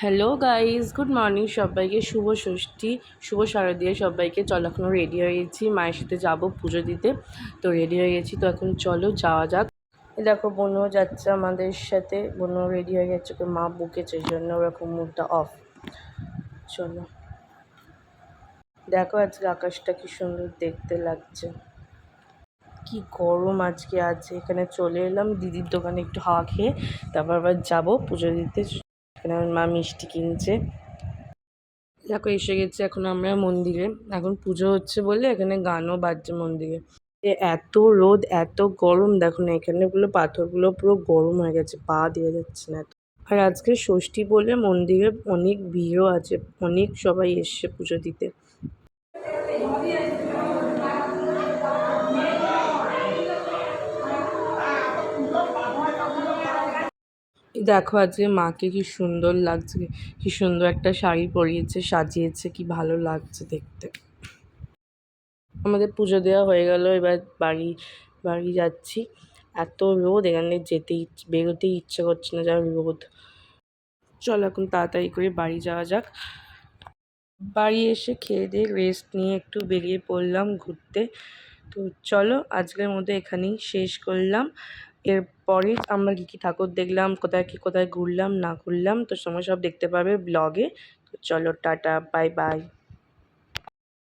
Hello guys, good morning সবাইকে। শুভ ষষ্ঠী, শুভ শারদীয়া সবাইকে। চলো এখনও রেডি হয়ে গেছি, মায়ের সাথে যাবো পুজো দিতে। তো রেডি হয়ে গেছি, তো এখন চলো যাওয়া যাক। দেখো বোনও যাচ্ছে আমাদের সাথে, বোনও রেডি হয়ে গেছে, ওকে মা বকেছে এই জন্য ওরকম মুডটা অফ। চলো দেখো আজকে আকাশটা কি সুন্দর দেখতে লাগছে, কি গরম আজকে আছে। এখানে চলে এলাম দিদির দোকানে একটু হাওয়া খেয়ে, তারপর আবার যাবো পুজো দিতে। এখানে আমার মা মিষ্টি কিনছে। দেখো এসে গেছি এখন আমরা মন্দিরে, এখন পুজো হচ্ছে বলে এখানে গানও বাজছে মন্দিরে। এত রোদ এত গরম, দেখো না এখানে পুরো পাথরগুলো পুরো গরম হয়ে গেছে, পা দেওয়া যাচ্ছে না। আর আজকে ষষ্ঠী বলে মন্দিরে অনেক ভিড়ও আছে, অনেক সবাই এসছে পুজো দিতে। দেখো আজকে মাকে কি সুন্দর লাগছে, কি সুন্দর একটা শাড়ি পরিয়েছে, সাজিয়েছে, কি ভালো লাগছে দেখতে। আমাদের পুজো দেওয়া হয়ে গেল, এবার বাড়ি বাড়ি যাচ্ছি। এত রোদ, এখানে বেরোতেই ইচ্ছে করছে না, যা রোদ। চলো এখন তাড়াতাড়ি করে বাড়ি যাওয়া যাক। বাড়ি এসে খেয়ে দিয়ে রেস্ট নিয়ে একটু বেরিয়ে পড়লাম ঘুরতে। তো চলো আজকের মতো এখানেই শেষ করলাম। এরপরে আমরা কী ঠাকুর দেখলাম, কোথায় ঘুরলাম না ঘুরলাম, তো সময় সব দেখতে পাবে ব্লগে। তো চলো টাটা, বাই বাই।